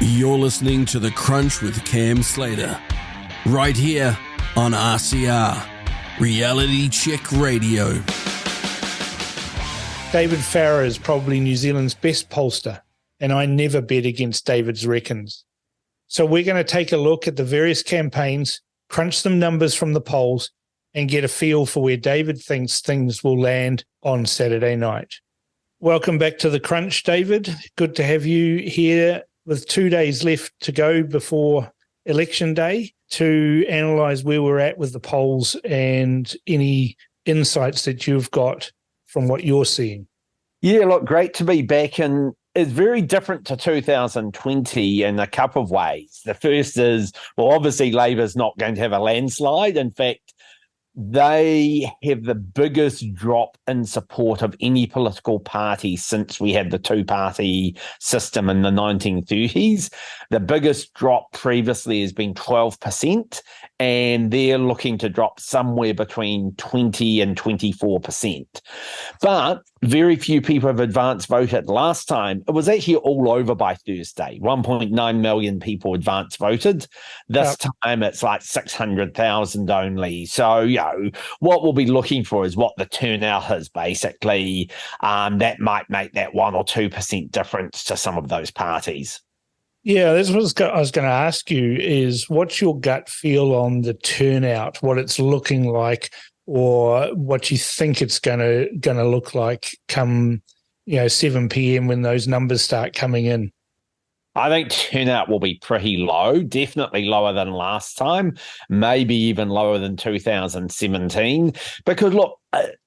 You're listening to The Crunch with Cam Slater, right here on RCR, Reality Check Radio. David FARRAR is probably New Zealand's best pollster, and I never bet against David's reckons. So we're going to take a look at the various campaigns, crunch some numbers from the polls, and get a feel for where David thinks things will land on Saturday night. Welcome back to The Crunch, David. Good to have you here with 2 days left to go before Election Day to analyse where we're at with the polls and any insights that you've got from what you're seeing. Yeah, look, great to be back, and it's very different to 2020 in a couple of ways. The first is, well, obviously Labor's not going to have a landslide. In fact, they have the biggest drop in support of any political party since we had the two-party system in the 1930s. The biggest drop previously has been 12%, and they're looking to drop somewhere between 20 and 24%. But very few people have advance voted last time. It was actually all over by Thursday. 1.9 million people advance voted. This time it's like 600,000 only. So, what we'll be looking for is what the turnout is, basically. That might make that 1 or 2% difference to some of those parties. Yeah, that's what I was going to ask you is what's your gut feel on the turnout, what it's looking like, or what you think it's going to look like come 7 p.m. when those numbers start coming in? I think turnout will be pretty low, definitely lower than last time, maybe even lower than 2017. Because, look,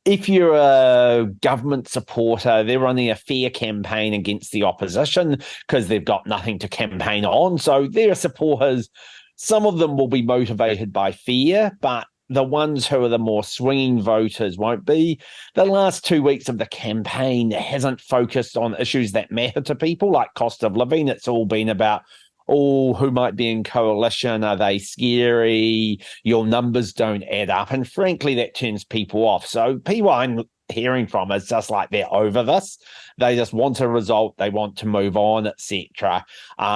if you're a government supporter, they're running a fair campaign against the opposition because they've got nothing to campaign on. So their supporters, some of them will be motivated by fear, but the ones who are the more swinging voters won't be. The last 2 weeks of the campaign hasn't focused on issues that matter to people, like cost of living. It's all been about, who might be in coalition? Are they scary? Your numbers don't add up. And frankly, that turns people off. So people I'm hearing from is just like they're over this. They just want a result. They want to move on, etc. There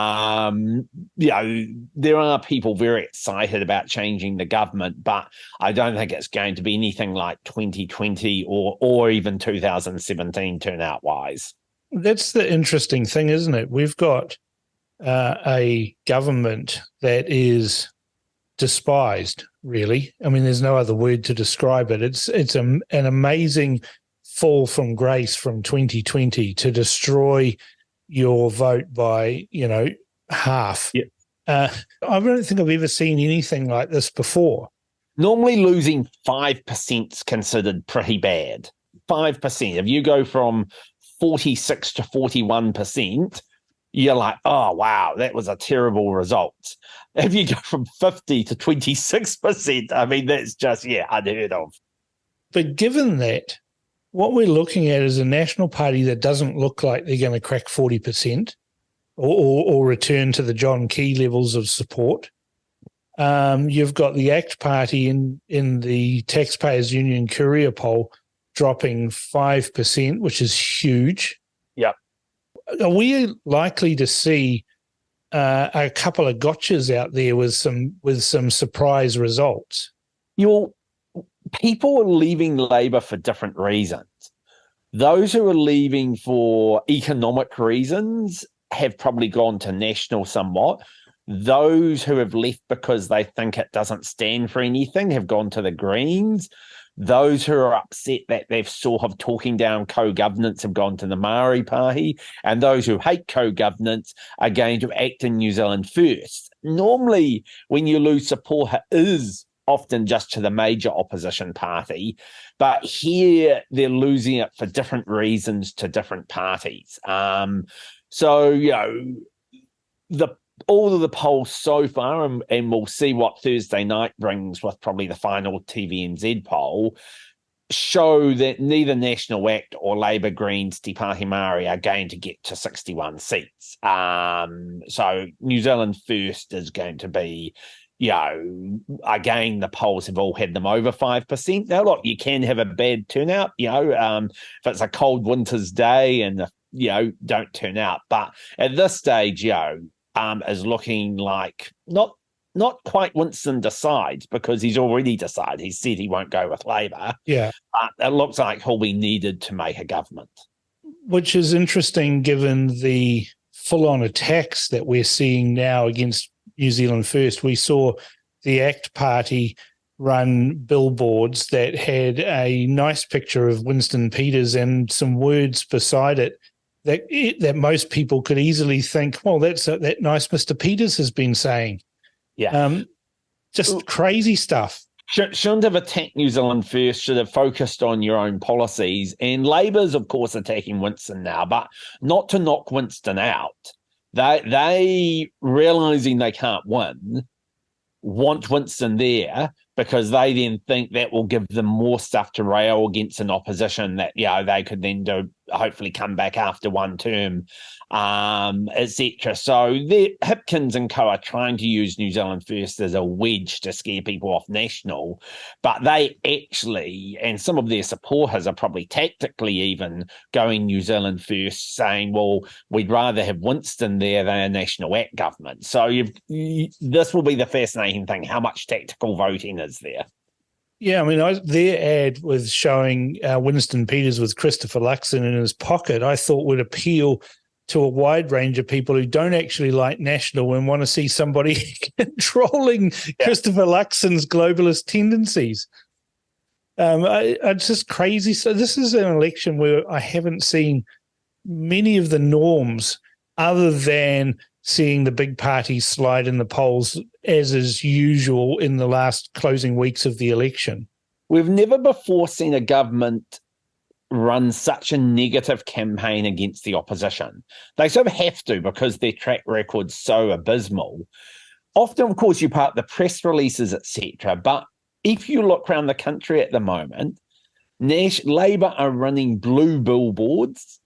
are people very excited about changing the government, but I don't think it's going to be anything like 2020 or even 2017 turnout wise. That's the interesting thing, isn't it? We've got a government that is despised, really. I mean, there's no other word to describe it. It's an amazing fall from grace from 2020 to destroy your vote by, half. Yeah. I don't think I've ever seen anything like this before. Normally losing 5% is considered pretty bad. 5%. If you go from 46 to 41%, you're like, oh, wow, that was a terrible result. If you go from 50 to 26%, I mean, that's just, unheard of. But given that, what we're looking at is a National Party that doesn't look like they're going to crack 40% or return to the John Key levels of support. You've got the ACT Party in the Taxpayers Union Courier poll dropping 5%, which is huge. Yep. Are we likely to see a couple of gotchas out there with some surprise results? People are leaving Labor for different reasons. Those who are leaving for economic reasons have probably gone to National somewhat. Those who have left because they think it doesn't stand for anything have gone to the Greens. Those who are upset that they've sort of talking down co-governance have gone to the Maori Party, and those who hate co-governance are going to act in New Zealand first. Normally, when you lose support, it is often just to the major opposition party, but here they're losing it for different reasons to different parties. All of the polls so far, and we'll see what Thursday night brings with probably the final TVNZ poll, show that neither National ACT or Labour, Greens, Te Pāti Māori are going to get to 61 seats. So New Zealand First is going to be, again, the polls have all had them over 5%. Now, look, you can have a bad turnout, if it's a cold winter's day and, don't turn out. But at this stage, is looking like not quite Winston decides, because he's already decided. He said he won't go with Labour. Yeah. But it looks like he'll be needed to make a government. Which is interesting given the full-on attacks that we're seeing now against New Zealand First. We saw the ACT Party run billboards that had a nice picture of Winston Peters and some words beside it that most people could easily think, well, that's that nice Mr. Peters has been saying. Yeah. Just crazy stuff. Shouldn't have attacked New Zealand First, should have focused on your own policies. And Labour's, of course, attacking Winston now, but not to knock Winston out. They realising they can't win, want Winston there, because they then think that will give them more stuff to rail against an opposition that, they could then hopefully come back after one term, etc. So Hipkins and co are trying to use New Zealand First as a wedge to scare people off National, but they actually, and some of their supporters are probably tactically even going New Zealand First, saying, well, we'd rather have Winston there than a National ACT government. So this will be the fascinating thing, how much tactical voting is there. Yeah, I mean, their ad was showing Winston Peters with Christopher Luxon in his pocket, I thought would appeal to a wide range of people who don't actually like National and want to see somebody controlling Christopher Luxon's globalist tendencies. It's just crazy. So this is an election where I haven't seen many of the norms other than seeing the big parties slide in the polls, as is usual in the last closing weeks of the election. We've never before seen a government run such a negative campaign against the opposition. They sort of have to, because their track record's so abysmal. Often, of course, you part the press releases, etc. But if you look around the country at the moment, Labour are running blue billboards,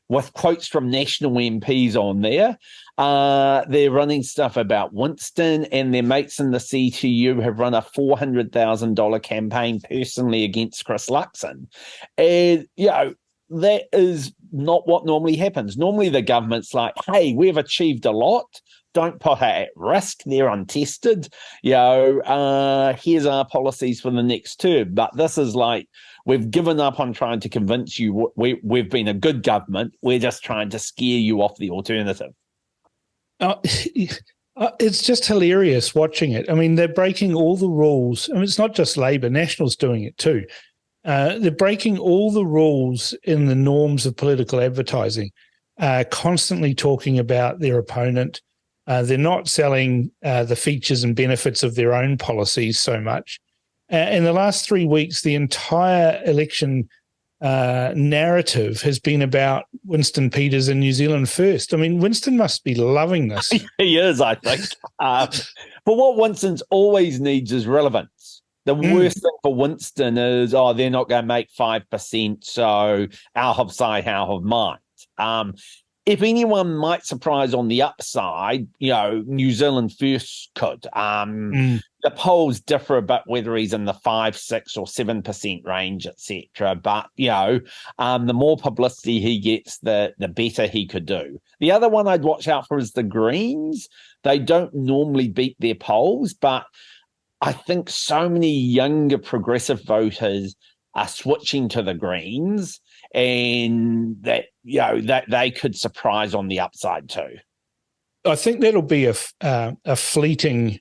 with quotes from National MPs on there. They're running stuff about Winston, and their mates in the CTU have run a $400,000 campaign personally against Chris Luxon. And, that is not what normally happens. Normally the government's like, hey, we've achieved a lot. Don't put her at risk. They're untested. Here's our policies for the next term. But this is like, we've given up on trying to convince you we've been a good government. We're just trying to scare you off the alternative. It's just hilarious watching it. I mean, they're breaking all the rules. I mean, it's not just Labour. National's doing it too. They're breaking all the rules in the norms of political advertising, constantly talking about their opponent. They're not selling the features and benefits of their own policies so much. In the last 3 weeks, the entire election narrative has been about Winston Peters and New Zealand First. I mean, Winston must be loving this. He is, I think. But what Winston's always needs is relevance. The worst thing for Winston is, they're not going to make 5%, so I'll have say, how have might. If anyone might surprise on the upside, New Zealand First could. The polls differ a bit whether he's in the 5, 6 or 7% range, etc. But, the more publicity he gets, the better he could do. The other one I'd watch out for is the Greens. They don't normally beat their polls, but I think so many younger progressive voters are switching to the Greens, and that they could surprise on the upside too. I think that'll be a fleeting,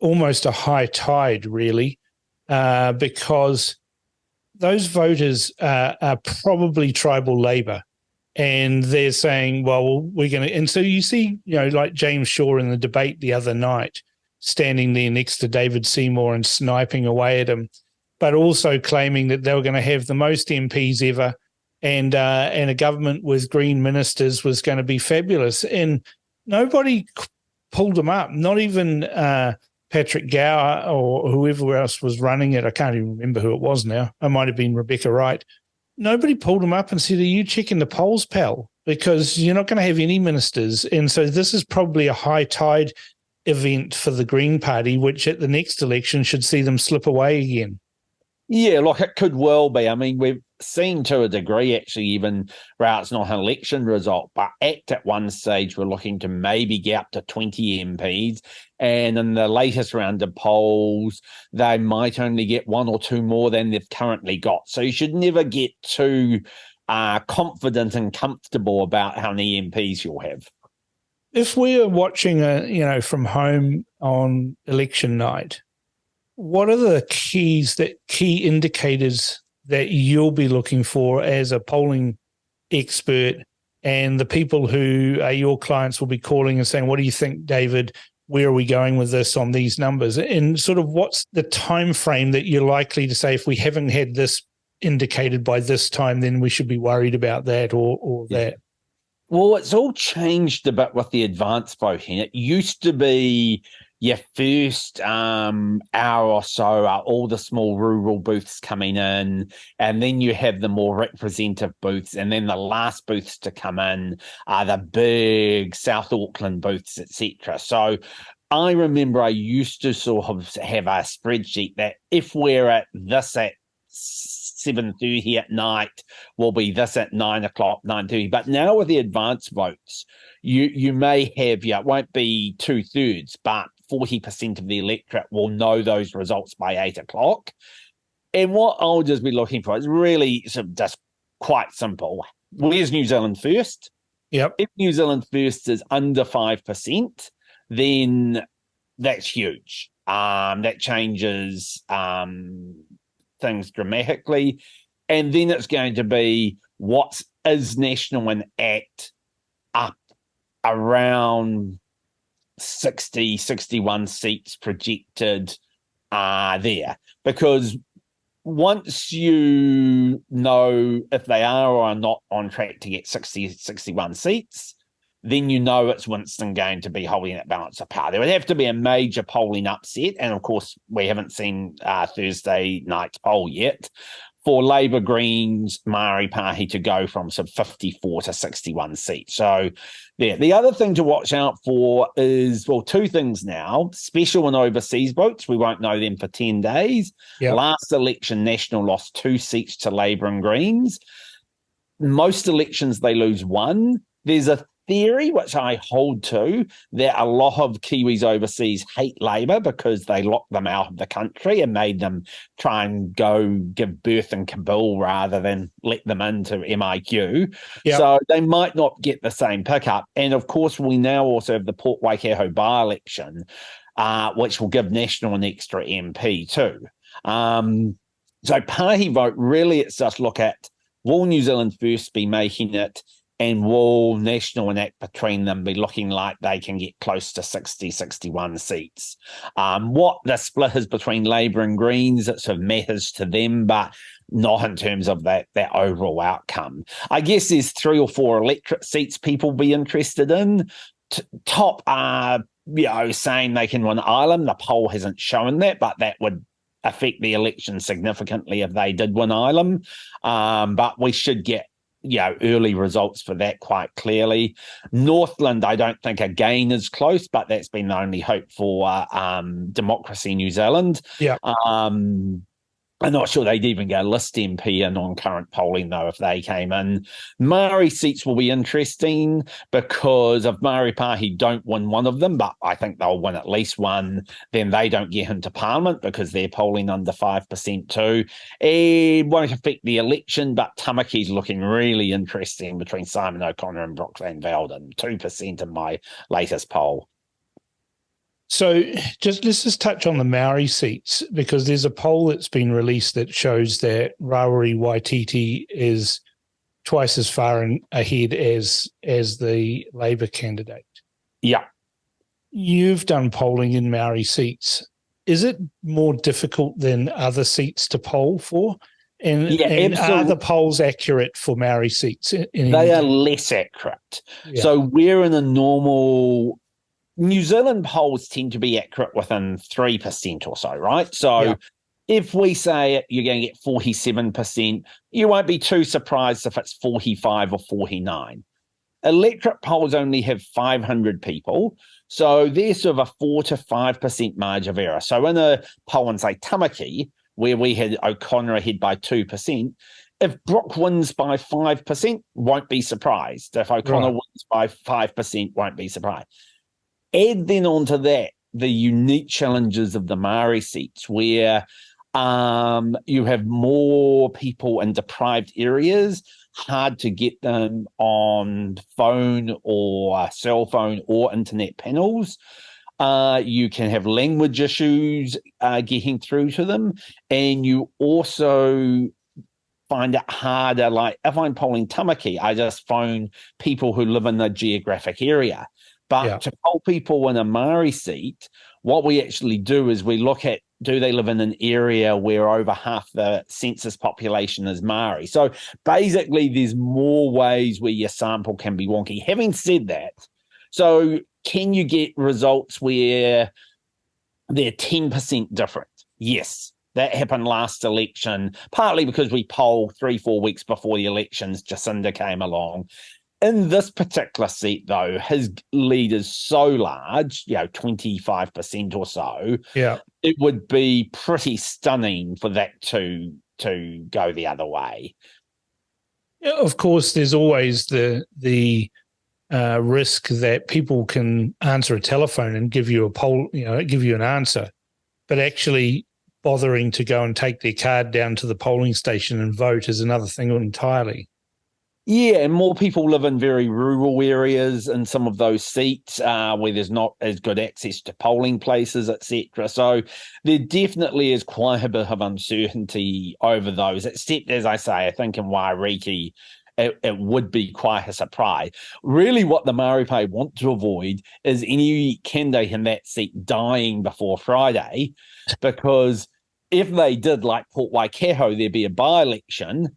almost a high tide, really, because those voters are probably tribal Labour, and they're saying, well, we're going to. And so you see, like James Shaw in the debate the other night, standing there next to David Seymour and sniping away at him, but also claiming that they were going to have the most MPs ever, and a government with Green ministers was going to be fabulous. And nobody pulled them up, not even Patrick Gower or whoever else was running it. I can't even remember who it was now. It might have been Rebecca Wright. Nobody pulled them up and said, are you checking the polls, pal? Because you're not going to have any ministers. And so this is probably a high tide event for the Green Party, which at the next election should see them slip away again. Yeah, look, it could well be. I mean, seen to a degree, actually, even where it's not an election result, but ACT at one stage were looking to maybe get up to 20 MPs. And in the latest round of polls, they might only get one or two more than they've currently got. So you should never get too confident and comfortable about how many MPs you'll have. If we are watching, from home on election night, what are the key indicators that you'll be looking for as a polling expert, and the people who are your clients will be calling and saying, what do you think, David? Where are we going with this on these numbers? And sort of what's the time frame that you're likely to say, if we haven't had this indicated by this time, then we should be worried about that or that? Well, it's all changed a bit with the advanced voting. It used to be your first hour or so are all the small rural booths coming in, and then you have the more representative booths, and then the last booths to come in are the big South Auckland booths, etc. So I remember I used to sort of have a spreadsheet that if we're at this at 7:30 at night, will be this at 9 o'clock, 9:30. But now with the advanced votes, you may have, it won't be 2/3, but 40% of the electorate will know those results by 8 o'clock. And what I'll just be looking for is really sort of just quite simple. Where's New Zealand First? Yep. If New Zealand First is under 5%, then that's huge. That changes things dramatically. And then it's going to be what is National and ACT up around 60, 61 seats projected there. Because once you know if they are or are not on track to get 60, 61 seats, then you know it's Winston going to be holding that balance of power. There would have to be a major polling upset, and of course, we haven't seen Thursday night's poll yet, for Labour, Greens, Māori Pahi to go from some 54 to 61 seats. So the other thing to watch out for is, well, two things now. Special and overseas votes, we won't know them for 10 days. Yep. Last election, National lost 2 seats to Labour and Greens. Most elections, they lose 1. There's a theory, which I hold to, that a lot of Kiwis overseas hate Labour because they locked them out of the country and made them try and go give birth in Kabul rather than let them into MIQ. Yep. So they might not get the same pickup. And of course, we now also have the Port Waikato by-election, which will give National an extra MP too. So party vote, really, it's just look at, will New Zealand First be making it, and will National and ACT between them be looking like they can get close to 60, 61 seats? What the split is between Labour and Greens, it sort of matters to them, but not in terms of that overall outcome. I guess there's 3 or 4 electorate seats people be interested in. Top are, saying they can win Ireland. The poll hasn't shown that, but that would affect the election significantly if they did win Ireland. But we should get early results for that quite clearly. Northland, I don't think again is close, but that's been the only hope for Democracy New Zealand. Yeah. I'm not sure they'd even go list MP in on current polling, though, if they came in. Māori seats will be interesting because if Māori Pahi don't win one of them, but I think they'll win at least one, then they don't get into Parliament because they're polling under 5% too. It won't affect the election, but Tamaki's looking really interesting between Simon O'Connor and Brooke Van Velden, 2% in my latest poll. So let's just touch on the Maori seats, because there's a poll that's been released that shows that Rawiri Waititi is twice as far ahead as the Labour candidate. Yeah. You've done polling in Maori seats. Is it more difficult than other seats to poll for? And are the polls accurate for Maori seats? They are less accurate. Yeah. So we're in a normal... New Zealand polls tend to be accurate within 3% or so, right? So if we say you're going to get 47%, you won't be too surprised if it's 45 or 49. Electorate polls only have 500 people, so there's sort of a 4 to 5% margin of error. So in a poll in, say, Tamaki, where we had O'Connor ahead by 2%, if Brooke wins by 5%, won't be surprised. If O'Connor wins by 5%, won't be surprised. Add then onto that the unique challenges of the Māori seats, where you have more people in deprived areas, hard to get them on phone or cell phone or internet panels. You can have language issues getting through to them, and you also find it harder. Like if I'm polling Tamaki, I just phone people who live in the geographic area. But to poll people in a Māori seat, what we actually do is we look at, do they live in an area where over half the census population is Māori? So basically, there's more ways where your sample can be wonky. Having said that, so can you get results where they're 10% different? Yes. That happened last election, partly because we polled 3-4 weeks before the elections. Jacinda came along. In this particular seat, though, his lead is so large, 25% or so. Yeah, it would be pretty stunning for that to go the other way. Yeah, of course, there's always the risk that people can answer a telephone and give you a poll, give you an answer, but actually bothering to go and take their card down to the polling station and vote is another thing entirely. Yeah, and more people live in very rural areas in some of those seats where there's not as good access to polling places, etc. So there definitely is quite a bit of uncertainty over those, except, as I say, I think in Wairiki, it would be quite a surprise. Really what the Māori want to avoid is any candidate in that seat dying before Friday, because if they did, like Port Waikato, there'd be a by-election.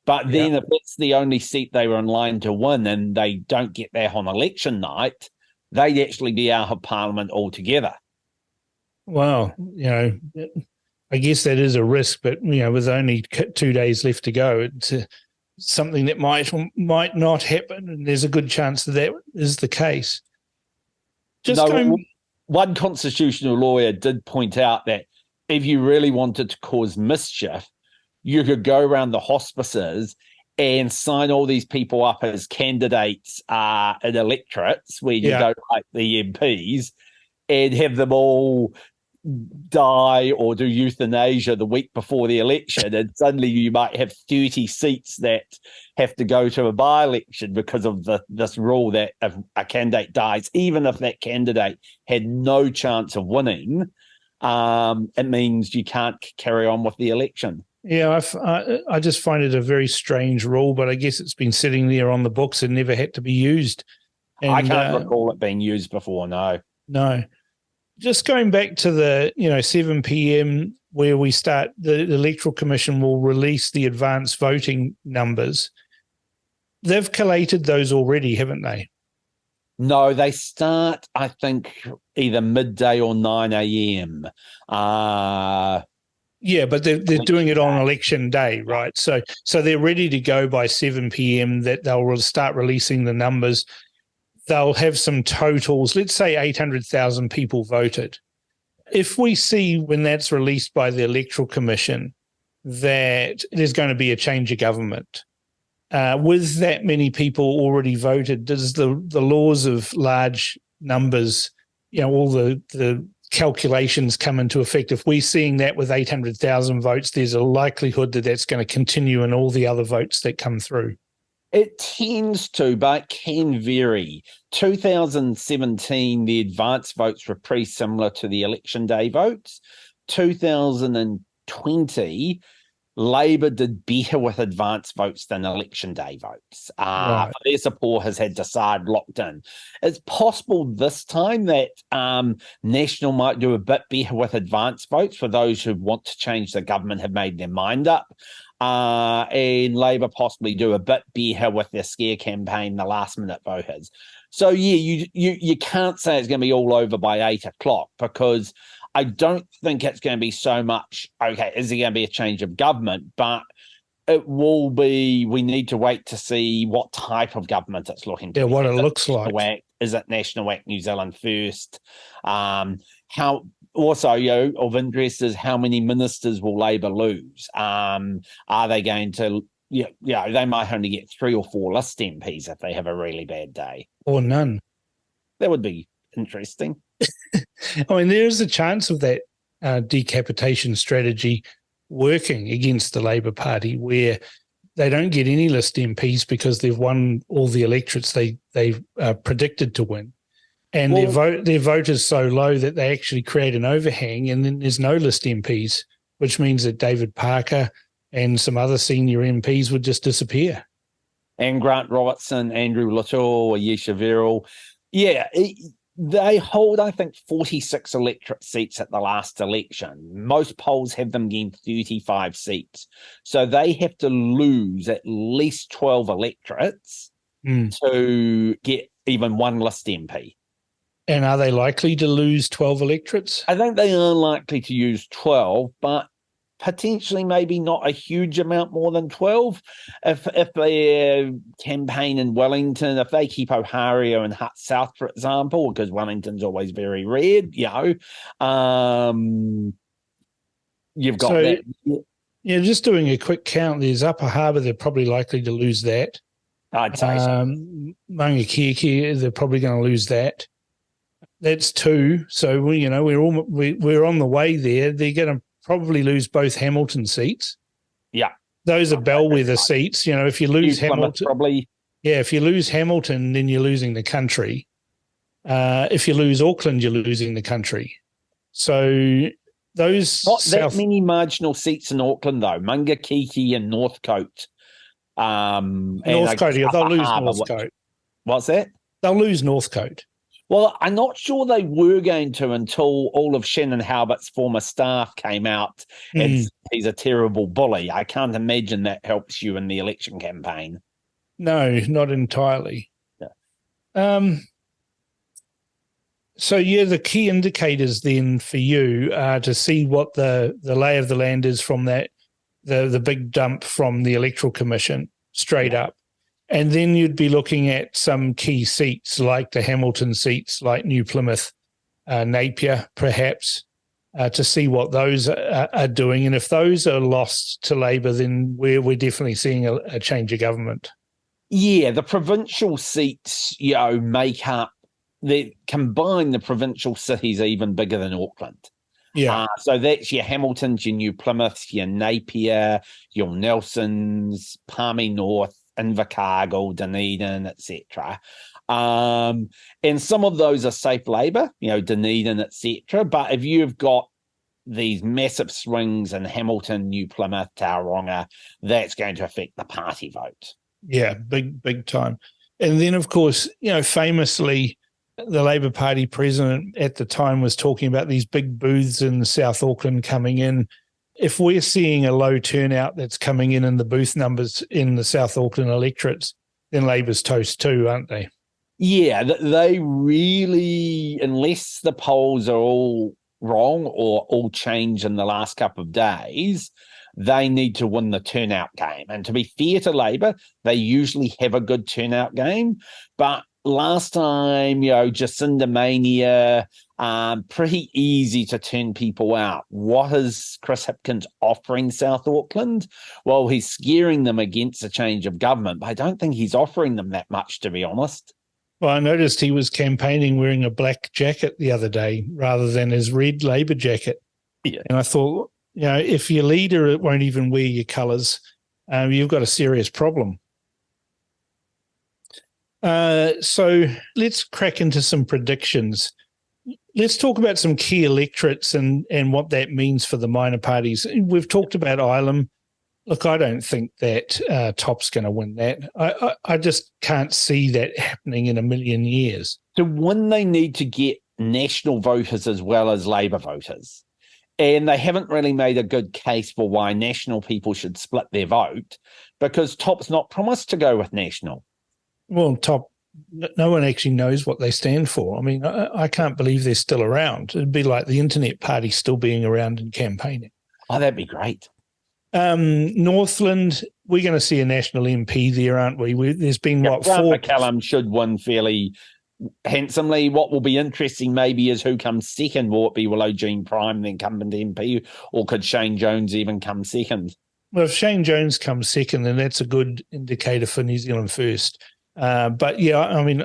But then if it's the only seat they were in line to win and they don't get that on election night, they'd actually be out of Parliament altogether. Well, I guess that is a risk, but, with only 2 days left to go, it's something that might not happen, and there's a good chance that is the case. One constitutional lawyer did point out that if you really wanted to cause mischief, you could go around the hospices and sign all these people up as candidates in electorates where you don't like the MPs, and have them all die or do euthanasia the week before the election, and suddenly you might have 30 seats that have to go to a by-election because of this rule that if a candidate dies, even if that candidate had no chance of winning, it means you can't carry on with the election. Yeah, I just find it a very strange rule, but I guess it's been sitting there on the books and never had to be used. And, I can't recall it being used before, no. No. Just going back to the, 7 p.m. where we start, the Electoral Commission will release the advanced voting numbers. They've collated those already, haven't they? No, they start, I think, either midday or 9 a.m. Yeah, but they're doing it on election day, right? So they're ready to go by 7 p.m. that they'll start releasing the numbers. They'll have some totals. Let's say 800,000 people voted. If we see when that's released by the Electoral Commission that there's going to be a change of government, with that many people already voted, does the laws of large numbers, all the calculations come into effect? If we're seeing that with 800,000 votes, there's a likelihood that that's going to continue in all the other votes that come through. It tends to, but it can vary. 2017, the advance votes were pretty similar to the election day votes. 2020, Labor did better with advance votes than election day votes. Right. Their support has had Decide locked in. It's possible this time that National might do a bit better with advance votes for those who want to change the government, have made their mind up. And Labor possibly do a bit better with their scare campaign, the last minute voters. So you can't say it's going to be all over by 8 o'clock, because I don't think it's going to be so much, okay, is there going to be a change of government? But it will be, we need to wait to see what type of government it's looking to. Yeah, what it looks like. Is it National Act New Zealand First? How also, of interest is how many ministers will Labor lose? Are they going to they might only get 3 or 4 list MPs if they have a really bad day. Or none. That would be interesting. I mean, there is a chance of that decapitation strategy working against the Labor Party, where they don't get any list MPs because they've won all the electorates they predicted to win. And their vote is so low that they actually create an overhang, and then there's no list MPs, which means that David Parker and some other senior MPs would just disappear. And Grant Robertson, Andrew Little, Ayesha Verrill. Yeah, they hold, I think, 46 electorate seats at the last election. Most polls have them getting 35 seats. So they have to lose at least 12 electorates to get even one list MP. And are they likely to lose 12 electorates? I think they are likely to use 12, but potentially maybe not a huge amount more than 12. If their campaign in Wellington, if they keep Ohio and Hutt South, for example, because Wellington's always very red, you've got that. Yeah, just doing a quick count, there's Upper Harbour, they're probably likely to lose that. I'd say so. Mangakeke, they're probably going to lose that. That's 2. So we're on the way there. They're going to probably lose both Hamilton seats. Yeah, those are bellwether seats. If you lose Hamilton, probably. Yeah, if you lose Hamilton, then you're losing the country. If you lose Auckland, you're losing the country. So those not that many marginal seats in Auckland though. Mangakeke and Northcote. Northcote, they'll lose Northcote. What's that? They'll lose Northcote. Well, I'm not sure they were going to until all of Shannon Halbert's former staff came out and he's a terrible bully. I can't imagine that helps you in the election campaign. No, not entirely. Yeah. So, the key indicators then for you are to see what the lay of the land is from that, the big dump from the Electoral Commission straight up. And then you'd be looking at some key seats like the Hamilton seats, like New Plymouth, Napier, perhaps, to see what those are doing. And if those are lost to Labor, then we're definitely seeing a change of government. Yeah, the provincial seats, make up, they combine the provincial cities even bigger than Auckland. Yeah. So that's your Hamiltons, your New Plymouths, your Napier, your Nelsons, Palmy North, Invercargill, Dunedin, etc. And some of those are safe Labor, Dunedin, etc. But if you've got these massive swings in Hamilton, New Plymouth, Tauranga, that's going to affect the party vote. Yeah, big time. And then, of course, famously, the Labor Party president at the time was talking about these big booths in South Auckland coming in. If we're seeing a low turnout that's coming in the booth numbers in the South Auckland electorates, then Labor's toast too, aren't they? Yeah, they really, unless the polls are all wrong or all change in the last couple of days, they need to win the turnout game. And to be fair to Labor, they usually have a good turnout game. But last time, Jacinda Mania, pretty easy to turn people out. What is Chris Hipkins offering South Auckland? Well, he's scaring them against a change of government, but I don't think he's offering them that much, to be honest. Well, I noticed he was campaigning wearing a black jacket the other day rather than his red Labor jacket. Yeah. And I thought, if your leader won't even wear your colours, you've got a serious problem. So let's crack into some predictions. Let's talk about some key electorates and what that means for the minor parties. We've talked about Ilam. Look, I don't think that Top's going to win that. I just can't see that happening in a million years. To win, they need to get national voters as well as Labor voters. And they haven't really made a good case for why national people should split their vote, because Top's not promised to go with national. Well, Top, no one actually knows what they stand for. I mean, I can't believe they're still around. It'd be like the Internet Party still being around and campaigning. Oh, that'd be great. Northland, we're going to see a national MP there, aren't we? There's been, Grant 4... McCallum should win fairly handsomely. What will be interesting maybe is who comes second. Will it be Willow Jean Prime, the incumbent MP, or could Shane Jones even come second? Well, if Shane Jones comes second, then that's a good indicator for New Zealand First. But yeah, I mean,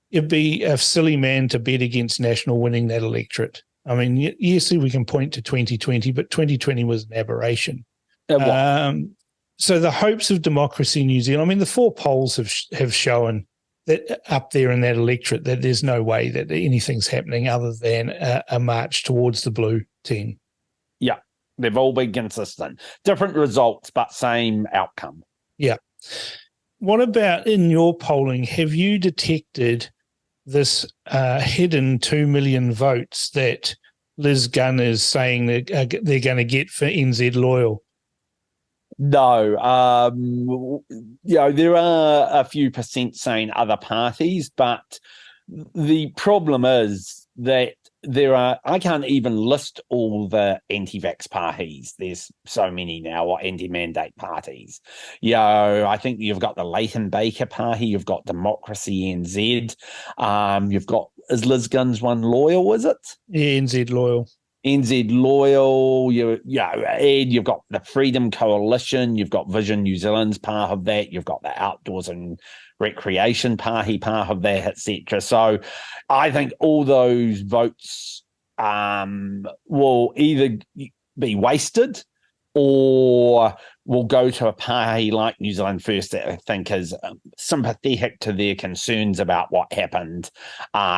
it'd be a silly man to bet against National winning that electorate. I mean, yes, we can point to 2020, but 2020 was an aberration. So the hopes of democracy in New Zealand, I mean, the 4 polls have shown that up there in that electorate that there's no way that anything's happening other than a march towards the blue team. Yeah, they've all been consistent. Different results, but same outcome. Yeah. What about in your polling? Have you detected this hidden 2 million votes that Liz Gunn is saying that they're going to get for NZ Loyal? No, there are a few percent saying other parties, but the problem is that I can't even list all the anti-vax parties. There's so many now, or anti-mandate parties. I think you've got the Leighton Baker Party, you've got Democracy NZ, you've got, is Liz Gunn's one Loyal, is it? Yeah, NZ Loyal. NZ Loyal, and you've got the Freedom Coalition, you've got Vision New Zealand's part of that, you've got the Outdoors and Recreation Party part of that, etc. So I think all those votes will either be wasted or will go to a party like New Zealand First that I think is sympathetic to their concerns about what happened,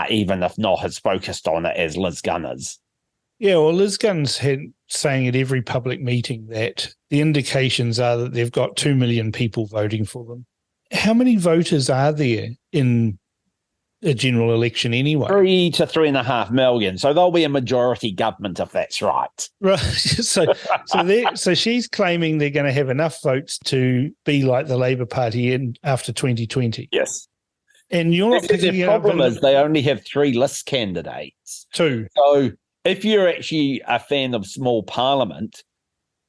even if not as focused on it as Liz Gunn is. Yeah, well, Liz Gunn's saying at every public meeting that the indications are that they've got 2 million people voting for them. How many voters are there in a general election anyway? 3 to 3.5 million. So there'll be a majority government if that's right. Right. So she's claiming they're going to have enough votes to be like the Labour Party after 2020. Yes. And you're not picking the it up. problem is they only have 3 list candidates. 2. So if you're actually a fan of small parliament,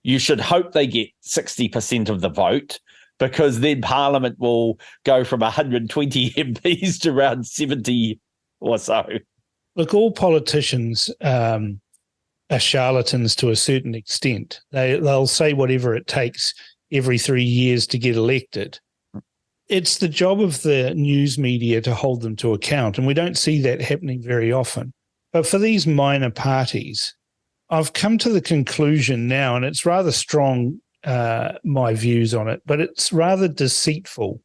you should hope they get 60% of the vote, because then Parliament will go from 120 MPs to around 70 or so. Look, all politicians are charlatans to a certain extent. They'll say whatever it takes every 3 years to get elected. It's the job of the news media to hold them to account, and we don't see that happening very often. But for these minor parties, I've come to the conclusion now, and it's rather strong, my views on it, but it's rather deceitful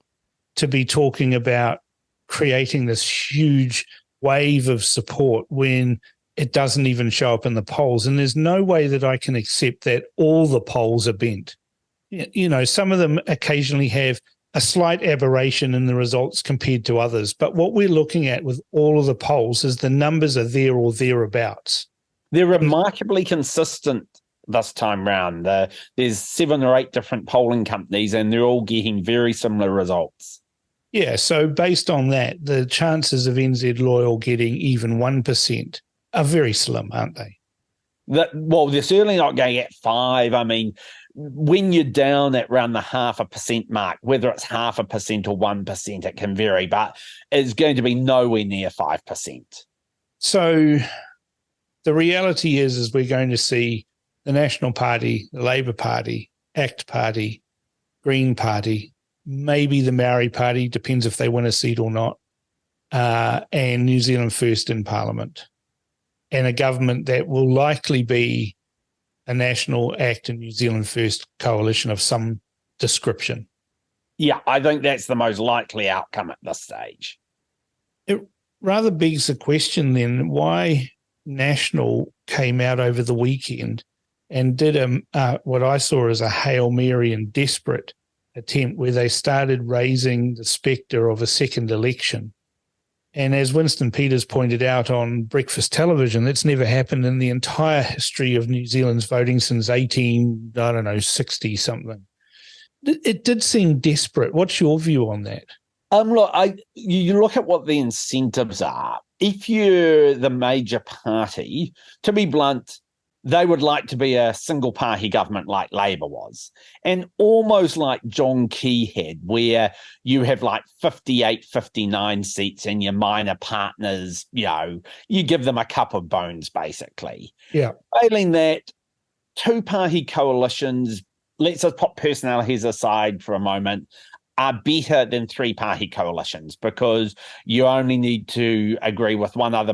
to be talking about creating this huge wave of support when it doesn't even show up in the polls. And there's no way that I can accept that all the polls are bent. Some of them occasionally have a slight aberration in the results compared to others. But what we're looking at with all of the polls is the numbers are there or thereabouts. They're remarkably consistent this time round. There's 7 or 8 different polling companies, and they're all getting very similar results. Yeah, so based on that, the chances of NZ Loyal getting even 1% are very slim, aren't they? They're certainly not going at 5. I mean, when you're down at around the 0.5% mark, whether it's 0.5% or 1%, it can vary, but it's going to be nowhere near 5%. So the reality is we're going to see the National Party, the Labour Party, ACT Party, Green Party, maybe the Maori Party, depends if they win a seat or not, and New Zealand First in Parliament, and a government that will likely be a National ACT and New Zealand First coalition of some description. Yeah, I think that's the most likely outcome at this stage. It rather begs the question then why National came out over the weekend and did what I saw as a Hail Mary and desperate attempt where they started raising the spectre of a second election. And as Winston Peters pointed out on breakfast television, that's never happened in the entire history of New Zealand's voting since 60 something. It did seem desperate. What's your view on that? Look, you look at what the incentives are. If you're the major party, to be blunt, they would like to be a single-party government like Labour was, and almost like John Key had, where you have like 58, 59 seats and your minor partners, you give them a cup of bones, basically. Yeah. Failing that, two-party coalitions let's just put personalities aside for a moment, are better than three-party coalitions because you only need to agree with one other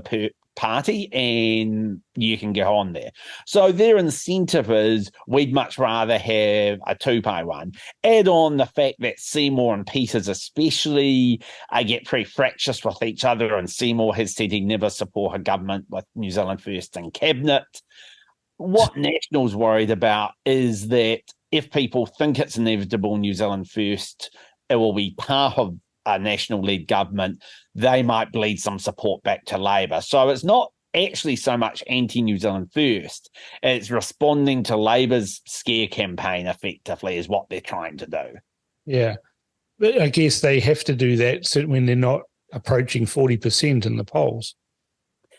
party and you can get on there. So their incentive is we'd much rather have a two-party one. Add on the fact that Seymour and Peters especially get pretty fractious with each other, and Seymour has said he'd never support a government with New Zealand First in cabinet. What National's worried about is that if people think it's inevitable New Zealand First, it will be part of a National-led government, they might bleed some support back to Labour. So it's not actually so much anti-New Zealand First. It's responding to Labour's scare campaign effectively is what they're trying to do. Yeah. But I guess they have to do that when they're not approaching 40% in the polls.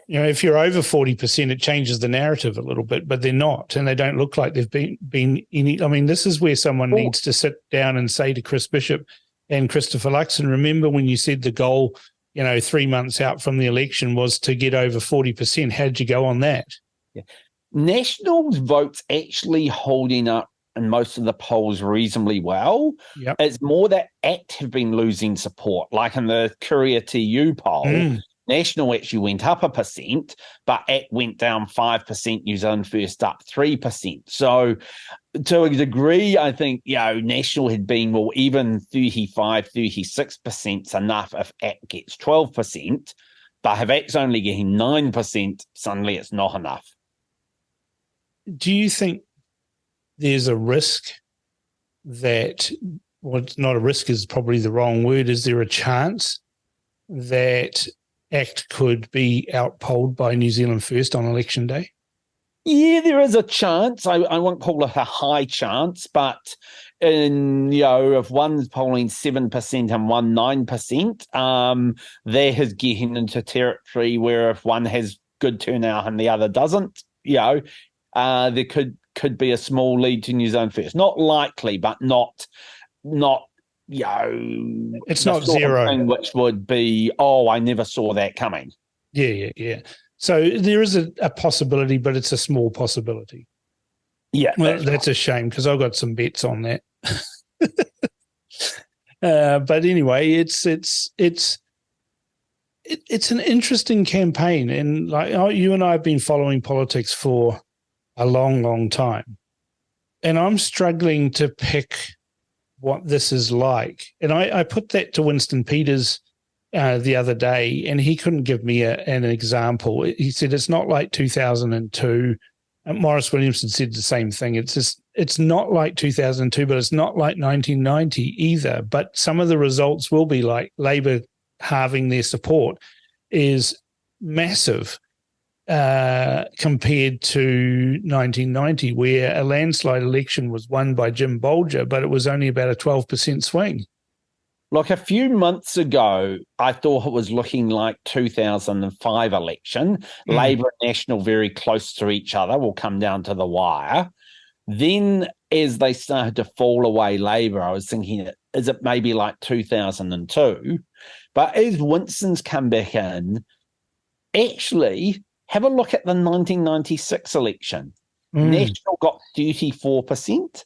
You know, if you're over 40%, it changes the narrative a little bit, but they're not, and they don't look like they've been any. I mean, this is where someone needs to sit down and say to Chris Bishop and Christopher Luxon, remember when you said the goal, 3 months out from the election was to get over 40%. How'd you go on that? Yeah. National's votes actually holding up in most of the polls reasonably well. Yep. It's more that ACT have been losing support, like in the Courier TU poll. National actually went up 1%, but ACT went down 5%, New Zealand First up 3%. So to a degree, I think, National had been, well, even 35, 36% is enough if ACT gets 12%, but if ACT's only getting 9%, suddenly it's not enough. Do you think there's a risk that, well, it's not a risk is probably the wrong word, is there a chance that ACT could be outpolled by New Zealand First on election day? Yeah, there is a chance. I won't call it a high chance, but if one's polling 7% and one 9%, that is getting into territory where if one has good turnout and the other doesn't, there could be a small lead to New Zealand First. Not likely, but not it's not zero, thing which would be, I never saw that coming. Yeah. So there is a possibility, but it's a small possibility. Yeah, well, that's a shame because I've got some bets on that. But anyway, it's an interesting campaign, and like you and I have been following politics for a long, long time, and I'm struggling to pick what this is like. And I put that to Winston Peters the other day, and he couldn't give me an example. He said it's not like 2002. Morris Williamson said the same thing. It's not like 2002, but it's not like 1990 either. But some of the results will be like Labour halving their support is massive compared to 1990, where a landslide election was won by Jim Bolger, but it was only about a 12% swing. Like a few months ago, I thought it was looking like 2005 election. Labour and National very close to each other, will come down to the wire. Then as they started to fall away Labour, I was thinking, is it maybe like 2002? But as Winston's come back in, actually, have a look at the 1996 election. National got 34%.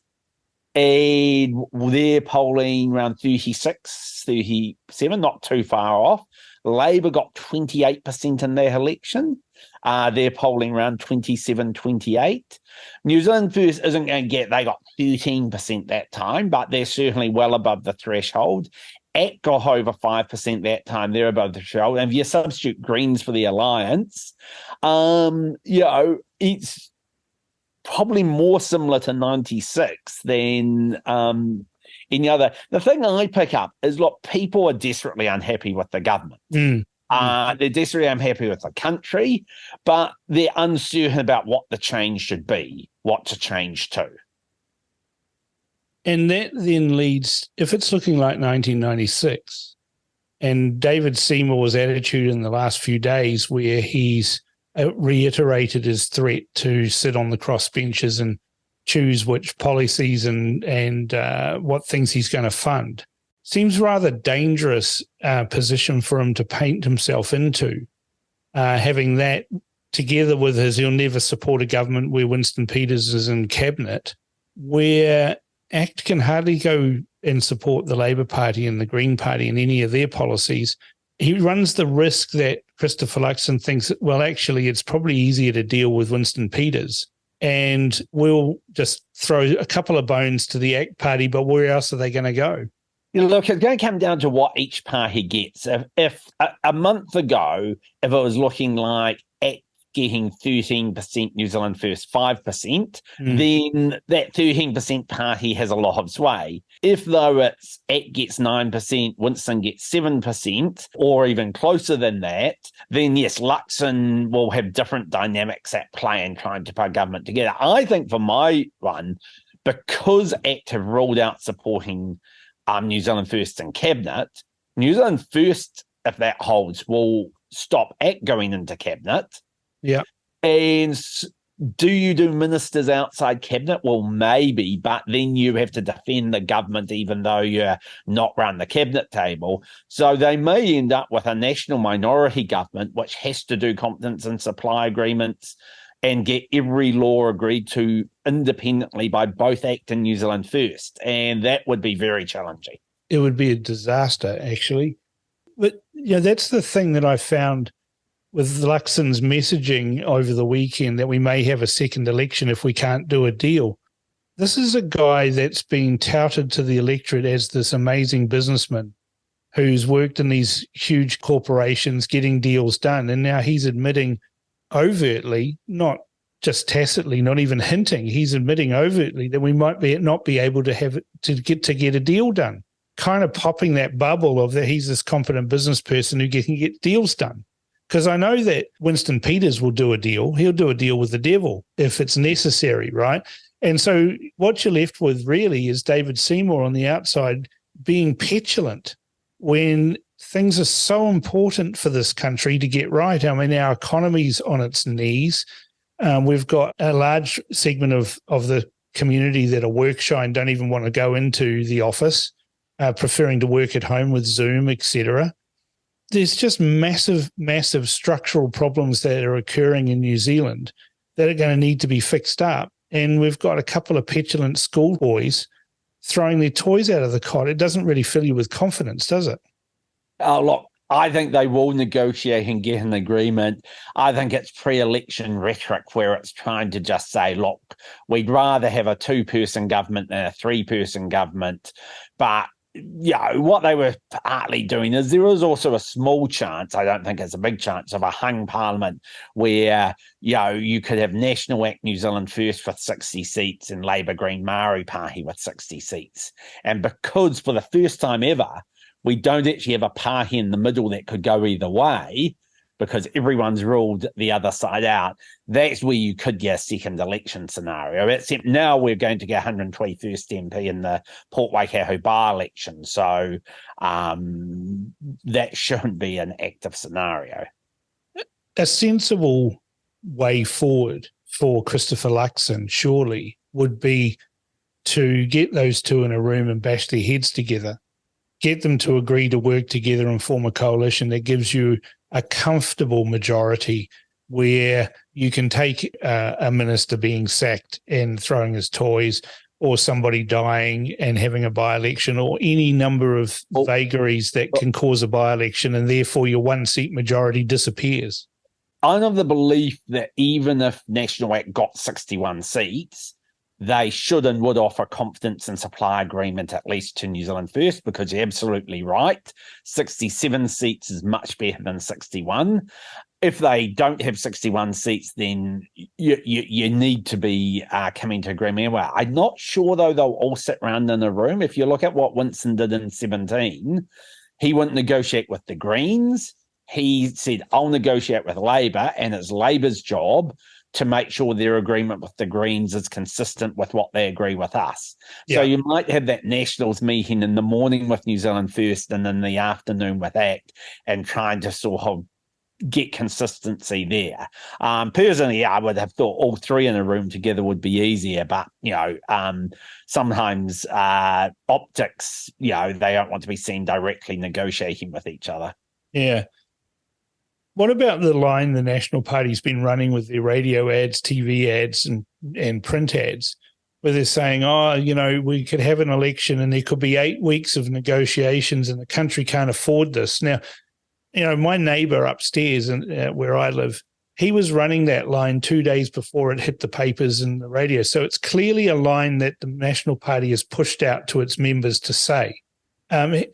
And they're polling around 36, 37, not too far off. Labour got 28% in their election. They're polling around 27, 28. New Zealand First isn't going to they got 13% that time, but they're certainly well above the threshold. ACT got over 5% that time. They're above the threshold. And if you substitute Greens for the Alliance, it's probably more similar to 96 than any other. The thing I pick up is, look, people are desperately unhappy with the government. They're desperately unhappy with the country, but they're uncertain about what the change should be, what to change to. And that then leads, if it's looking like 1996, and David Seymour's attitude in the last few days where he's reiterated his threat to sit on the crossbenches and choose which policies and what things he's going to fund. Seems rather dangerous position for him to paint himself into, having that together with his he'll never support a government where Winston Peters is in cabinet, where ACT can hardly go and support the Labour Party and the Green Party in any of their policies. He runs the risk that Christopher Luxon thinks, well, actually, it's probably easier to deal with Winston Peters, and we'll just throw a couple of bones to the ACT Party, but where else are they going to go? Look, it's going to come down to what each party gets. If a month ago, if it was looking like ACT getting 13%, New Zealand First 5%, then that 13% party has a lot of sway. If, though, it's ACT gets 9%, Winston gets 7%, or even closer than that, then yes, Luxon will have different dynamics at play in trying to put government together. I think for my one, because ACT have ruled out supporting New Zealand First in Cabinet, New Zealand First, if that holds, will stop ACT going into Cabinet. Yeah. And do you do ministers outside Cabinet? Well, maybe, but then you have to defend the government even though you're not run the Cabinet table. So they may end up with a national minority government which has to do confidence and supply agreements and get every law agreed to independently by both ACT and New Zealand First. And that would be very challenging. It would be a disaster, actually. But that's the thing that I found with Luxon's messaging over the weekend, that we may have a second election if we can't do a deal. This is a guy that's been touted to the electorate as this amazing businessman who's worked in these huge corporations getting deals done. And now he's admitting overtly, not just tacitly, not even hinting, he's admitting overtly that we might not be able to get a deal done, kind of popping that bubble of that he's this competent business person who can get deals done. Because I know that Winston Peters will do a deal. He'll do a deal with the devil if it's necessary, right? And so what you're left with really is David Seymour on the outside being petulant when things are so important for this country to get right. I mean, our economy's on its knees. We've got a large segment of the community that are work shy and don't even want to go into the office, preferring to work at home with Zoom, etc. There's just massive, massive structural problems that are occurring in New Zealand that are going to need to be fixed up. And we've got a couple of petulant schoolboys throwing their toys out of the cot. It doesn't really fill you with confidence, does it? Look, I think they will negotiate and get an agreement. I think it's pre-election rhetoric where it's trying to just say, look, we'd rather have a two-person government than a three-person government. But what they were partly doing is there is also a small chance, I don't think it's a big chance, of a hung parliament where, you could have National ACT New Zealand First with 60 seats and Labour Green Māori Party with 60 seats. And because for the first time ever, we don't actually have a party in the middle that could go either way because everyone's ruled the other side out, that's where you could get a second election scenario. Except now we're going to get 121st MP in the Port Waikato by-election. So that shouldn't be an active scenario. A sensible way forward for Christopher Luxon, surely, would be to get those two in a room and bash their heads together, get them to agree to work together and form a coalition that gives you a comfortable majority where you can take a minister being sacked and throwing his toys, or somebody dying and having a by-election, or any number of vagaries that can cause a by-election, and therefore your one-seat majority disappears. I'm of the belief that even if National ACT got 61 seats, they should and would offer confidence and supply agreement at least to New Zealand First, because you're absolutely right. 67 seats is much better than 61. If they don't have 61 seats, then you need to be coming to agreement. Well, I'm not sure, though, they'll all sit around in a room. If you look at what Winston did in 17, he wouldn't negotiate with the Greens. He said, I'll negotiate with Labour, and it's Labour's job to make sure their agreement with the Greens is consistent with what they agree with us. Yeah. So you might have that Nationals meeting in the morning with New Zealand First and in the afternoon with ACT, and trying to sort of get consistency there. Personally, I would have thought all three in a room together would be easier, but, sometimes optics, they don't want to be seen directly negotiating with each other. Yeah. What about the line the National Party's been running with their radio ads, TV ads, and print ads, where they're saying, we could have an election and there could be 8 weeks of negotiations and the country can't afford this. Now, my neighbour upstairs where I live, he was running that line 2 days before it hit the papers and the radio. So it's clearly a line that the National Party has pushed out to its members to say.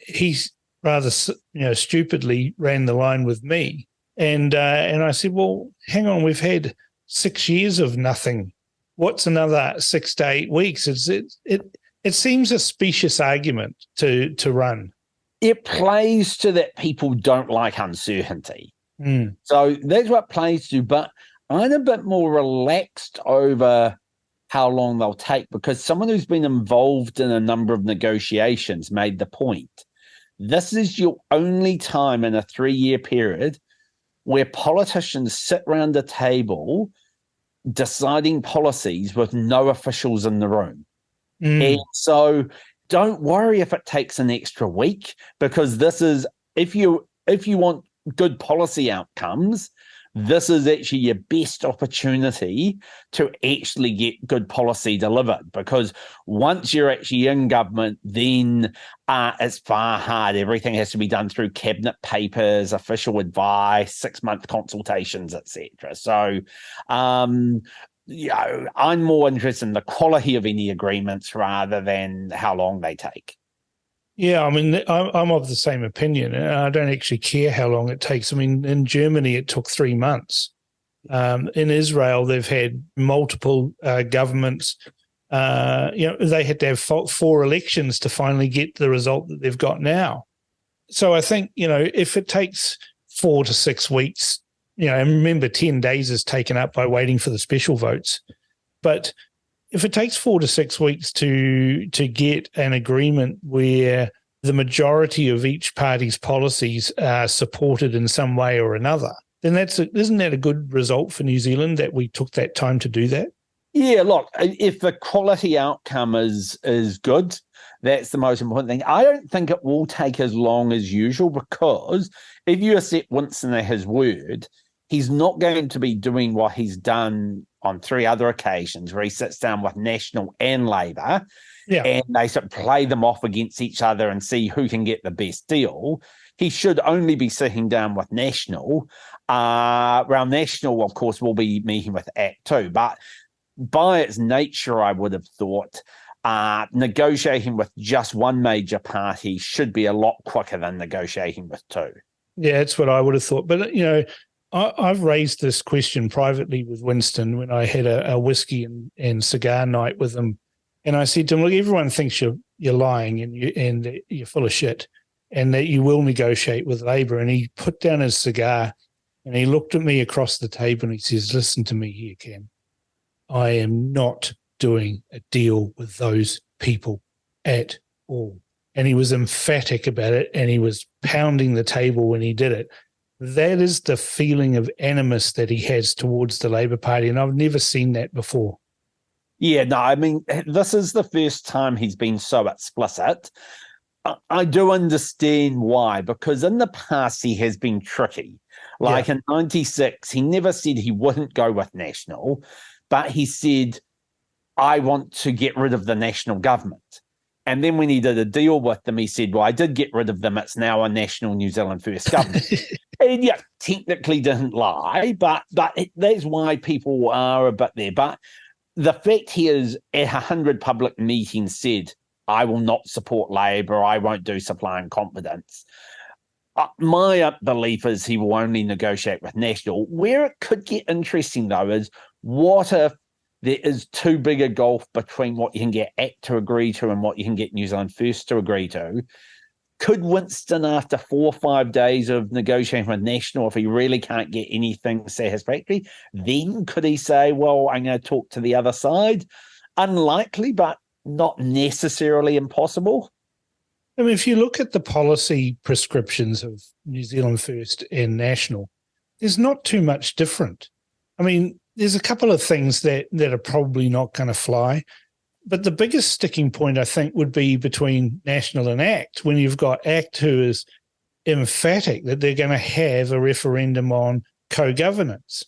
He's rather, stupidly ran the line with me. And I said, well, hang on, we've had 6 years of nothing. What's another 6 to 8 weeks? It seems a specious argument to run. It plays to that people don't like uncertainty. So that's what it plays to. But I'm a bit more relaxed over how long they'll take, because someone who's been involved in a number of negotiations made the point. This is your only time in a 3-year period where politicians sit around the table deciding policies with no officials in the room. And so don't worry if it takes an extra week, because this is, if you want good policy outcomes, this is actually your best opportunity to actually get good policy delivered, because once you're actually in government, then it's far hard. Everything has to be done through cabinet papers, official advice, 6-month consultations, etc. So I'm more interested in the quality of any agreements rather than how long they take. Yeah, I mean, I'm of the same opinion. I don't actually care how long it takes. I mean, in Germany, it took 3 months. In Israel, they've had multiple governments. They had to have 4 elections to finally get the result that they've got now. So I think, if it takes 4 to 6 weeks, and remember 10 days is taken up by waiting for the special votes. But if it takes 4 to 6 weeks to get an agreement where the majority of each party's policies are supported in some way or another, then isn't that a good result for New Zealand that we took that time to do that? Yeah, look, if the quality outcome is good, that's the most important thing. I don't think it will take as long as usual, because if you accept Winston at his word, he's not going to be doing what he's done on 3 other occasions where he sits down with National and Labour, and they sort of play them off against each other and see who can get the best deal. He should only be sitting down with National. Around National, of course, will be meeting with Act 2, but by its nature, I would have thought negotiating with just one major party should be a lot quicker than negotiating with 2. Yeah, that's what I would have thought. But, I've raised this question privately with Winston when I had a whiskey and cigar night with him. And I said to him, look, everyone thinks you're lying and you're full of shit and that you will negotiate with Labour. And he put down his cigar and he looked at me across the table and he says, listen to me here, Cam. I am not doing a deal with those people at all. And he was emphatic about it, and he was pounding the table when he did it. That is the feeling of animus that he has towards the Labour Party, and I've never seen that before. Yeah, no, I mean, this is the first time he's been so explicit. I do understand why, because in the past he has been tricky. Like in 96, he never said he wouldn't go with National, but he said, I want to get rid of the national government. And then when he did a deal with them, he said, well, I did get rid of them. It's now a national New Zealand First government. And yeah, technically didn't lie, but that's why people are a bit there. But the fact he is at 100 public meetings said, I will not support Labour, I won't do supply and confidence. My belief is he will only negotiate with National. Where it could get interesting, though, is what if there is too big a gulf between what you can get ACT to agree to and what you can get New Zealand First to agree to? Could Winston, after 4 or 5 days of negotiating with National, if he really can't get anything satisfactory, then could he say, well, I'm going to talk to the other side? Unlikely, but not necessarily impossible. I mean, if you look at the policy prescriptions of New Zealand First and National, there's not too much different. I mean, there's a couple of things that are probably not going to fly. But the biggest sticking point, I think, would be between National and ACT, when you've got ACT who is emphatic that they're going to have a referendum on co-governance.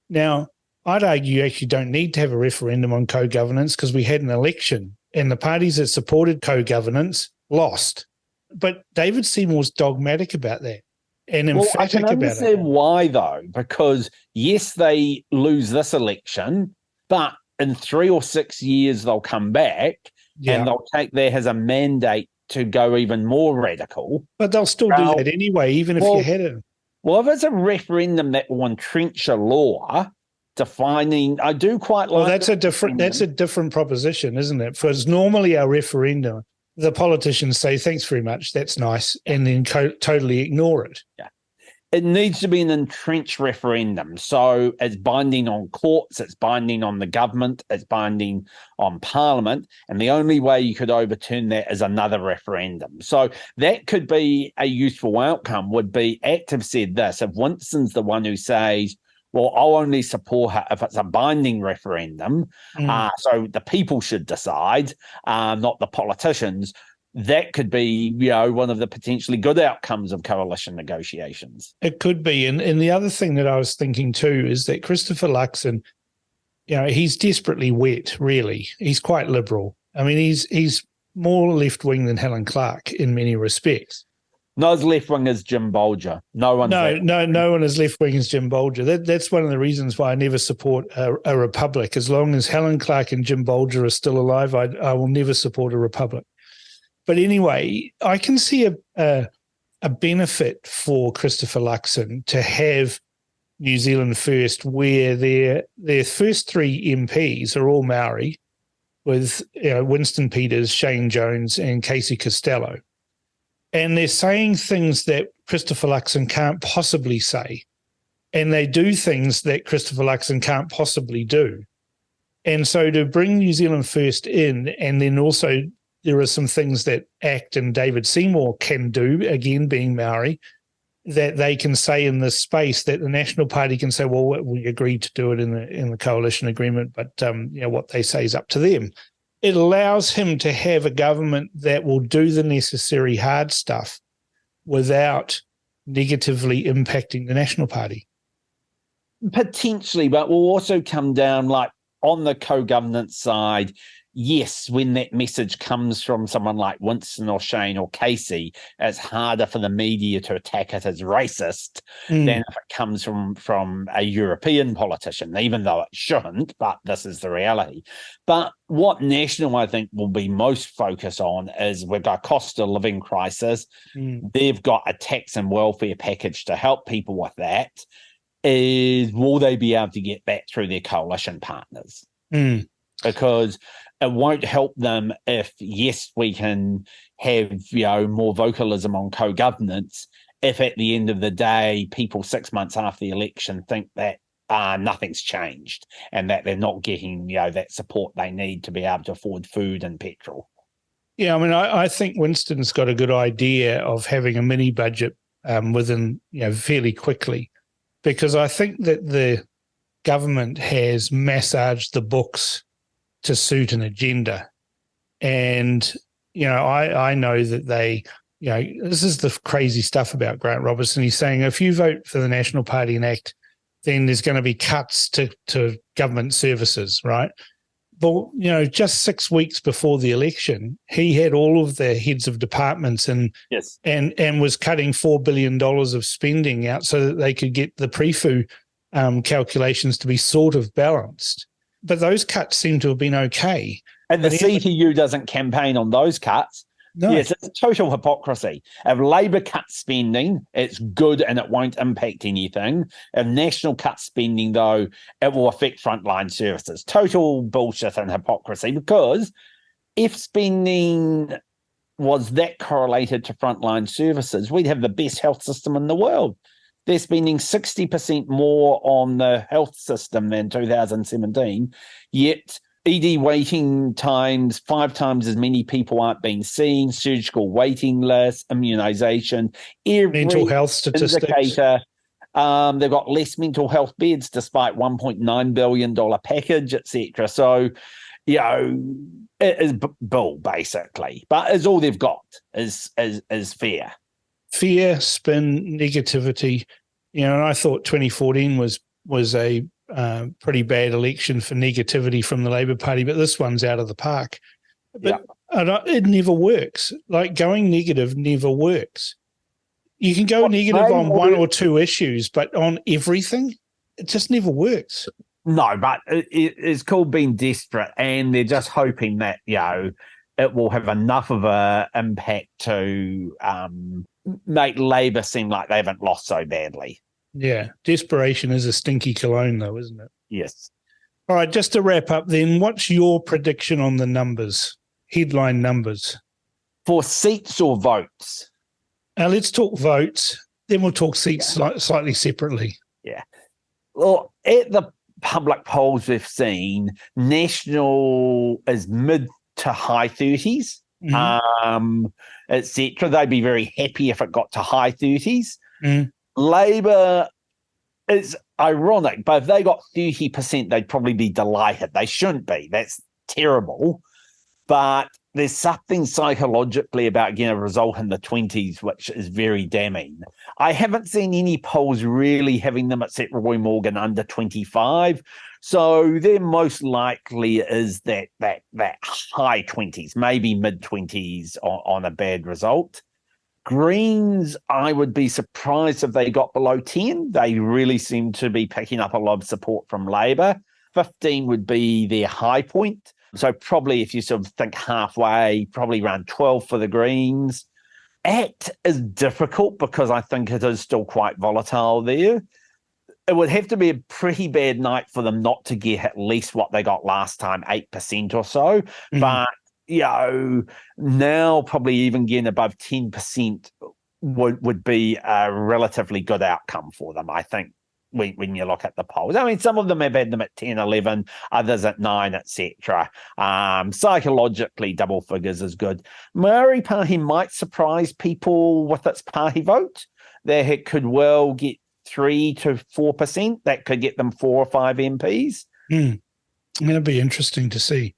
Now, I'd argue you actually don't need to have a referendum on co-governance because we had an election and the parties that supported co-governance lost. But David Seymour's dogmatic about that and emphatic I can about understand it. why, though, because yes, they lose this election, but in 3 or 6 years they'll come back and they'll take that as a mandate to go even more radical. But they'll still do that anyway, even if you had it. Well, if it's a referendum that will entrench a law defining, I do quite like. Well, that's a different proposition, isn't it? Because normally our referendum, the politicians say, thanks very much, that's nice, and then totally ignore it. Yeah. It needs to be an entrenched referendum. So it's binding on courts, it's binding on the government, it's binding on Parliament, and the only way you could overturn that is another referendum. So that could be a useful outcome, would be Active said this, if Winston's the one who says, well, I'll only support her if it's a binding referendum. So the people should decide, not the politicians. That could be, one of the potentially good outcomes of coalition negotiations. It could be. And the other thing that I was thinking too is that Christopher Luxon, he's desperately wet, really. He's quite liberal. I mean, he's more left-wing than Helen Clark in many respects. Not as left-wing as Jim Bolger. No one is left-wing as Jim Bolger. That's one of the reasons why I never support a republic. As long as Helen Clark and Jim Bolger are still alive, I will never support a republic. But anyway, I can see a benefit for Christopher Luxon to have New Zealand First, where their first 3 MPs are all Maori, with Winston Peters, Shane Jones, and Casey Costello. And they're saying things that Christopher Luxon can't possibly say. And they do things that Christopher Luxon can't possibly do. And so to bring New Zealand First in, and then also there are some things that ACT and David Seymour can do, again being Maori, that they can say in this space that the National Party can say, well, we agreed to do it in the coalition agreement, but what they say is up to them. It allows him to have a government that will do the necessary hard stuff without negatively impacting the National Party. Potentially, but will also come down like on the co-governance side. Yes, when that message comes from someone like Winston or Shane or Casey, it's harder for the media to attack it as racist than if it comes from a European politician, even though it shouldn't, but this is the reality. But what National, I think, will be most focused on is we've got a cost of living crisis. They've got a tax and welfare package to help people with that. Will they be able to get that through their coalition partners? Because it won't help them if, yes, we can have, more vocalism on co-governance, if at the end of the day, people 6 months after the election think that nothing's changed and that they're not getting, that support they need to be able to afford food and petrol. Yeah, I mean, I think Winston's got a good idea of having a mini budget within, fairly quickly, because I think that the government has massaged the books to suit an agenda. And, I know that they, this is the crazy stuff about Grant Robertson. He's saying if you vote for the National Party and ACT, then there's going to be cuts to government services, right? But, just 6 weeks before the election, he had all of the heads of departments and was cutting $4 billion of spending out so that they could get the pre-fu calculations to be sort of balanced. But those cuts seem to have been okay. And the CTU doesn't campaign on those cuts. No. Yes, it's total hypocrisy. If Labor cuts spending, it's good and it won't impact anything. If National cuts spending, though, it will affect frontline services. Total bullshit and hypocrisy, because if spending was that correlated to frontline services, we'd have the best health system in the world. They're spending 60% more on the health system than 2017, yet ED waiting times, 5 times as many people aren't being seen, surgical waiting lists, immunisation, every mental health statistics. Indicator. They've got less mental health beds despite $1.9 billion package, etc. So, it is bull, basically. But it's all they've got is fear. Fear, spin, negativity. And I thought 2014 was a pretty bad election for negativity from the Labour Party, but this one's out of the park. But it never works. Like, going negative never works. You can go negative on one or two issues, but on everything, it just never works. No, but it's called being desperate, and they're just hoping that, it will have enough of an impact to make Labour seem like they haven't lost so badly. Yeah, desperation is a stinky cologne, though, isn't it? Yes. All right, just to wrap up then, what's your prediction on the numbers, headline numbers? For seats or votes? Let's talk votes, then we'll talk seats slightly separately. Yeah. Well, at the public polls we've seen, National is mid to high 30s, etc. They'd be very happy if it got to high 30s. Labour is ironic, but if they got 30%, they'd probably be delighted. They shouldn't be. That's terrible. But there's something psychologically about getting a result in the 20s, which is very damning. I haven't seen any polls really having them at Roy Morgan under 25. So they're most likely is that high 20s, maybe mid 20s on a bad result. Greens, I would be surprised if they got below 10. They really seem to be picking up a lot of support from Labour. 15 would be their high point. So probably if you sort of think halfway, probably around 12 for the Greens. ACT is difficult because I think it is still quite volatile there. It would have to be a pretty bad night for them not to get at least what they got last time, 8% or so. But, now probably even getting above 10% would be a relatively good outcome for them, I think, when you look at the polls. I mean, some of them have had them at 10, 11, others at 9, etc. Psychologically, double figures is good. Maori Party might surprise people with its party vote. That could well get 3 to 4%. That could get them 4 or 5 MPs. That'd be interesting to see.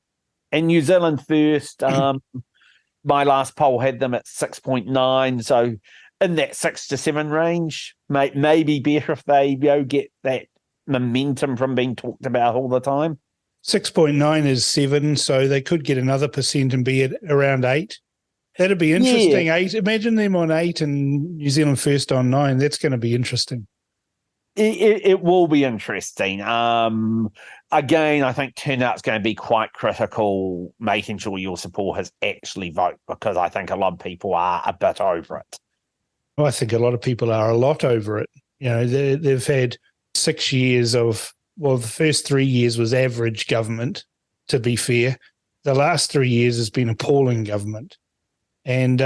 And New Zealand First, my last poll had them at 6.9. So in that 6 to 7 range, maybe better if they get that momentum from being talked about all the time. 6.9 is 7, so they could get another percent and be at around 8. That'd be interesting. 8. Imagine them on 8 and New Zealand First on 9. That's going to be interesting. It will be interesting. Again, I think turnout's going to be quite critical, making sure your supporters actually vote, because I think a lot of people are a bit over it. Well, I think a lot of people are a lot over it. They've had 6 years of, the first 3 years was average government, to be fair. The last 3 years has been appalling government. And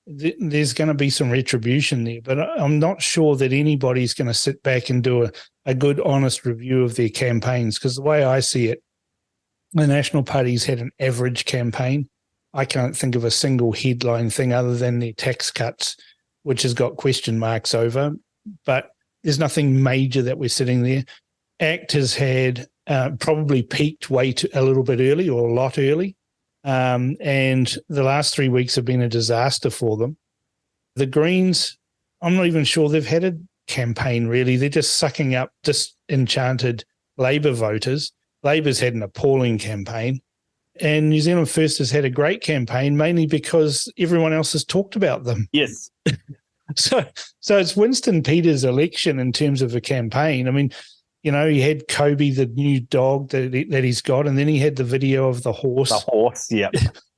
there's going to be some retribution there. But I'm not sure that anybody's going to sit back and do a good, honest review of their campaigns, because the way I see it, the National Party's had an average campaign. I can't think of a single headline thing other than their tax cuts, which has got question marks over. But there's nothing major that we're sitting there. ACT has had probably peaked a little bit early, or a lot early. And the last 3 weeks have been a disaster for them. The Greens, I'm not even sure they've had a campaign, really. They're just sucking up disenchanted Labour voters. Labour's had an appalling campaign. And New Zealand First has had a great campaign, mainly because everyone else has talked about them. Yes. So it's Winston Peters' election in terms of a campaign. I mean, he had Kobe, the new dog that he's got, and then he had the video of the horse. The horse, yeah.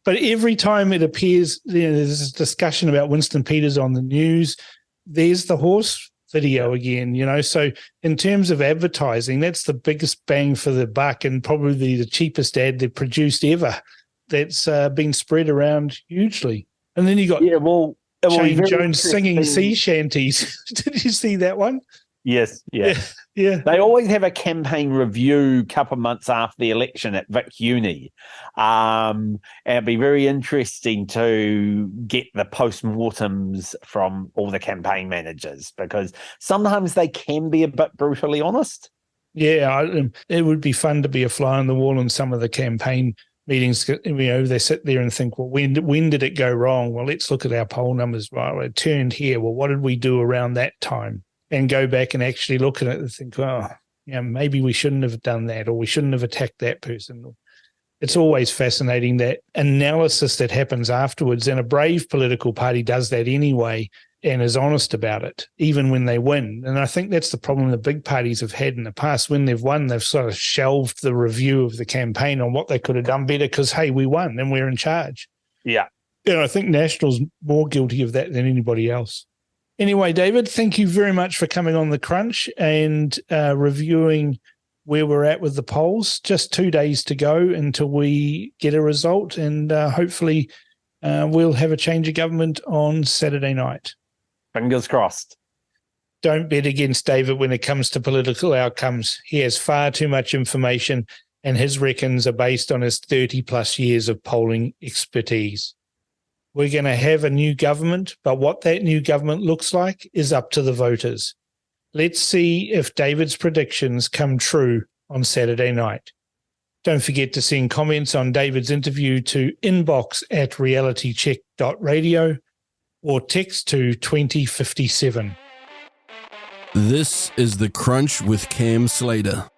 But every time it appears, there's this discussion about Winston Peters on the news, there's the horse video again, So in terms of advertising, that's the biggest bang for the buck, and probably the cheapest ad they've produced ever. That's been spread around hugely. And then you got Shane Jones singing sea shanties. Did you see that one? Yes, yeah. They always have a campaign review a couple of months after the election at Vic Uni. And it'd be very interesting to get the post-mortems from all the campaign managers, because sometimes they can be a bit brutally honest. Yeah, it would be fun to be a fly on the wall in some of the campaign meetings. They sit there and think, well, when did it go wrong? Well, let's look at our poll numbers. Well, it turned here. Well, what did we do around that time? And go back and actually look at it and think, maybe we shouldn't have done that, or we shouldn't have attacked that person. It's always fascinating, that analysis that happens afterwards, and a brave political party does that anyway and is honest about it, even when they win. And I think that's the problem the big parties have had in the past. When they've won, they've sort of shelved the review of the campaign on what they could have done better because, hey, we won and we're in charge. Yeah. And I think National's more guilty of that than anybody else. Anyway, David, thank you very much for coming on The Crunch and reviewing where we're at with the polls. Just 2 days to go until we get a result, and hopefully we'll have a change of government on Saturday night. Fingers crossed. Don't bet against David when it comes to political outcomes. He has far too much information, and his reckons are based on his 30-plus years of polling expertise. We're going to have a new government, but what that new government looks like is up to the voters. Let's see if David's predictions come true on Saturday night. Don't forget to send comments on David's interview to inbox@realitycheck.radio or text to 2057. This is The Crunch with Cam Slater.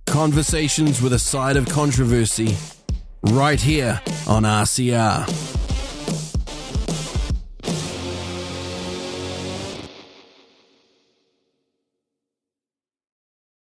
Conversations with a side of controversy, right here on RCR.